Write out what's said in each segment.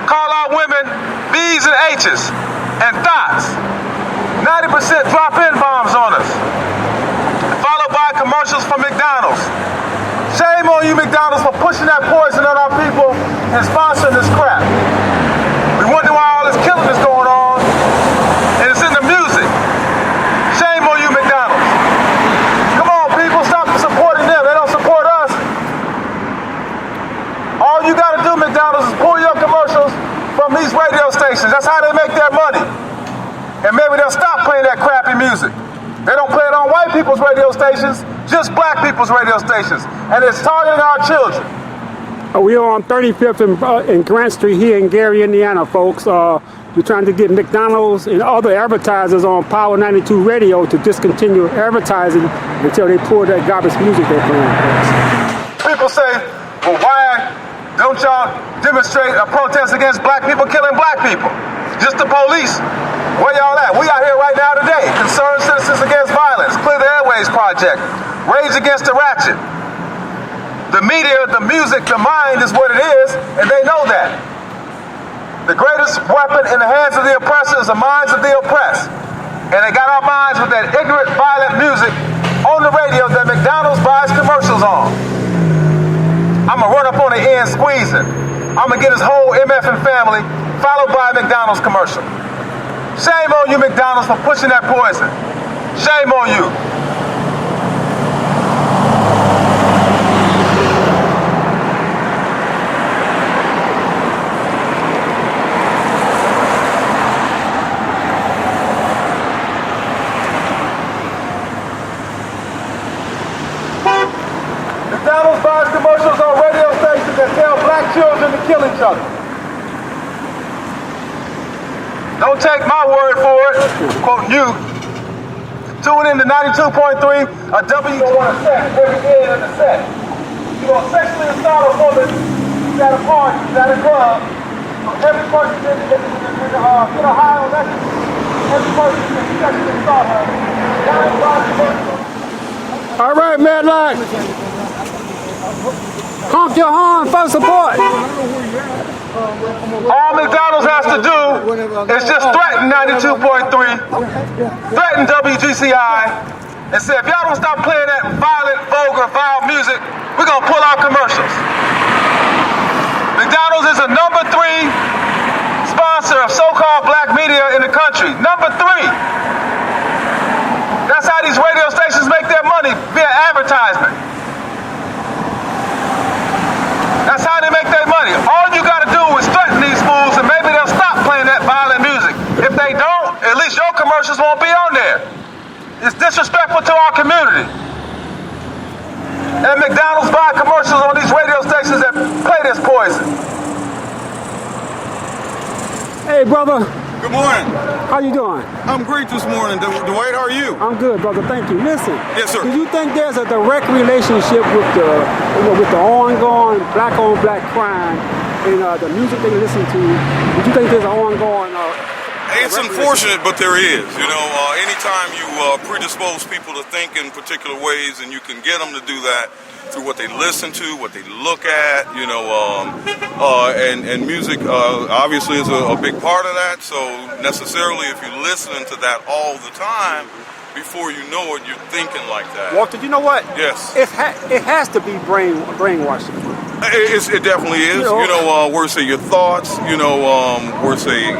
call out women B's and H's and dots. 90% drop-in bombs on us. Followed by commercials from McDonald's. Shame on you, McDonald's, for pushing that poison on our people and sponsoring this crap. We wonder why all this killing is going on, and it's in the music. Shame on you, McDonald's. Come on, people, stop supporting them. They don't support us. All you gotta do, McDonald's, is pull your commercials from these radio stations. That's how they make their money. And maybe they'll stop playing that crappy music. They don't play it on white people's radio stations, just black people's radio stations. And it's targeting our children. We are on 35th and Grant Street here in Gary, Indiana, folks. We're trying to get McDonald's and other advertisers on Power 92 radio to discontinue advertising until they pull that garbage music they're playing. People say, well, why don't y'all demonstrate a protest against black people killing black people? Just the police. Where y'all at? We out here right now today. Concerned Citizens Against Violence, Clear the Airwaves Project, Rage Against the Ratchet. The media, the music, the mind is what it is, and they know that. The greatest weapon in the hands of the oppressor is the minds of the oppressed. And they got our minds with that ignorant, violent music on the radio that McDonald's buys commercials on. I'm gonna run up on the end squeezing. I'm gonna get his whole MFing family, followed by a McDonald's commercial. Shame on you, McDonald's, for pushing that poison. Shame on you. McDonald's buys commercials on radio stations that tell black children to kill each other. Don't take my word for it, quote you. Tune in to 92.3, a W. You want to set every day in the set. You're going to sexually assault a woman at a party, at a club. Every person get a high on that. Every person can sexually assault her. All right, Madlock. Honk your horn for support. All McDonald's has to do is just threaten 92.3, threaten WGCI, and say, if y'all don't stop playing that violent, vulgar, vile music, we're going to pull our commercials. McDonald's is a #3 sponsor of so-called black media in the country. #3. That's how these radio stations make their money, via advertisement. That's how they make their money. All you got to do is threaten these fools, and maybe they'll stop playing that violent music. If they don't, at least your commercials won't be on there. It's disrespectful to our community. And McDonald's buy commercials on these radio stations that play this poison. Hey, brother. Good morning. How you doing? I'm great this morning. Dwight, how are you? I'm good, brother. Thank you. Listen. Yes, sir. Do you think there's a direct relationship with the ongoing black-on-black crime and the music they listen to? Do you think there's an ongoing? It's unfortunate, but there is. You know, anytime you predispose people to think in particular ways, and you can get them to do that through what they listen to, what they look at, you know, and music obviously is a big part of that. So necessarily, if you're listening to that all the time, before you know it, you're thinking like that. Walter, you know what? Yes. It has to be brainwashing. It definitely is. You know, where say your thoughts, you know, where say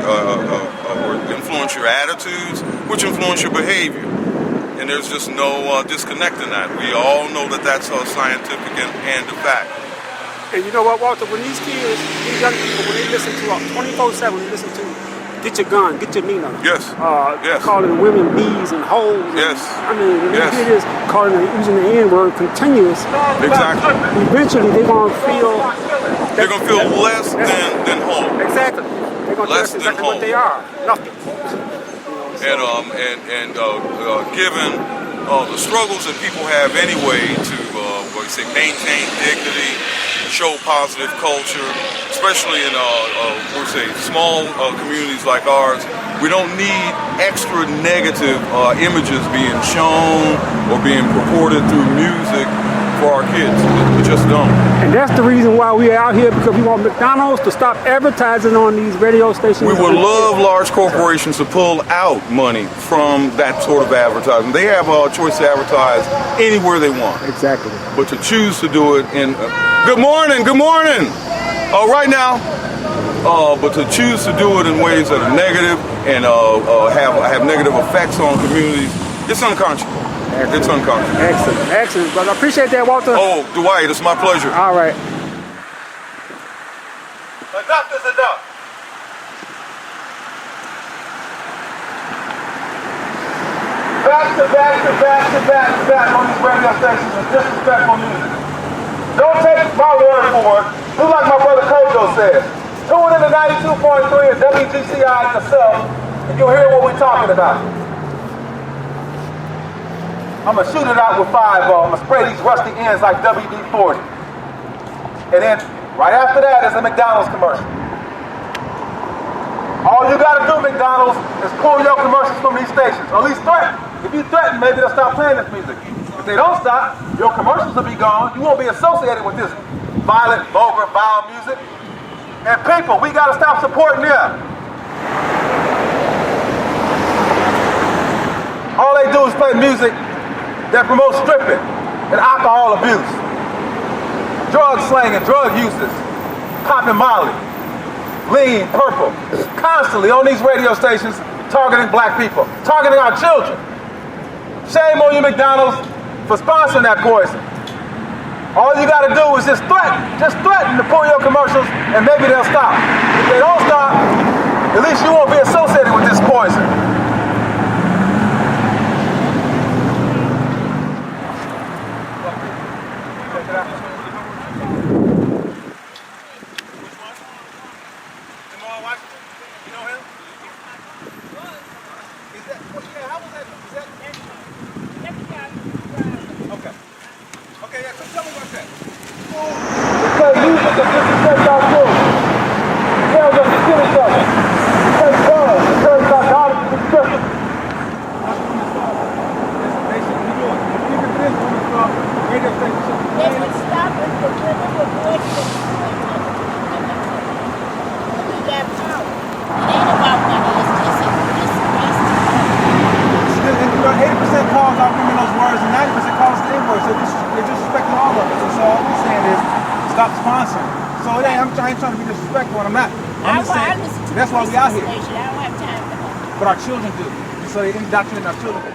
influence your attitudes, which influence your behavior. And there's just no disconnect in that. We all know that that's scientific and a fact. And you know what, Walter? When these kids, these young people, when they listen to 24/7, they listen to "Get Your Gun, Get Your Nina." Yes. Yes. Calling women bees and hoes. Yes. I mean, when you hear this, using the N-word continuous. Exactly. Eventually, they're gonna feel. They're gonna feel less than whole. Exactly. They're gonna less tell than exactly whole. what they are. Nothing. Given the struggles that people have anyway to maintain dignity, show positive culture, especially in small communities like ours, we don't need extra negative images being shown or being purported through music for our kids. We just don't. And that's the reason why we are out here, because we want McDonald's to stop advertising on these radio stations. We would love large corporations to pull out money from that sort of advertising. They have a choice to advertise anywhere they want. Exactly. But to choose to do it in good morning. Right now, but to choose to do it in ways that are negative and have negative effects on communities, it's unconscionable. Excellent. It's unconscionable. Excellent. But I appreciate that, Walter. Oh, Dwight, it's my pleasure. All right. Enough is enough. Back on these radio stations with disrespectful music. Don't take my word for it. Do like my brother Kojo said. Tune in to 92.3 at WGCI yourself, and you'll hear what we're talking about. I'm gonna shoot it out with 5 ball. I'm gonna spray these rusty ends like WD-40. And then right after that is a McDonald's commercial. All you gotta do, McDonald's, is pull your commercials from these stations, or at least threaten. If you threaten, maybe they'll stop playing this music. If they don't stop, your commercials will be gone. You won't be associated with this violent, vulgar, vile music. And people, we gotta stop supporting them. All they do is play music that promotes stripping and alcohol abuse, drug slanging, drug uses, popping Molly, lean, purple, constantly on these radio stations targeting black people, targeting our children. Shame on you, McDonald's, for sponsoring that poison. All you gotta do is just threaten to pull your commercials, and maybe they'll stop. If they don't stop, at least you won't be associated with this poison. Stop sponsoring. So I ain't trying to be disrespectful, and I'm not. I'm just saying, that's why we out here. I don't have time for that. But our children do. So they indoctrinate our children.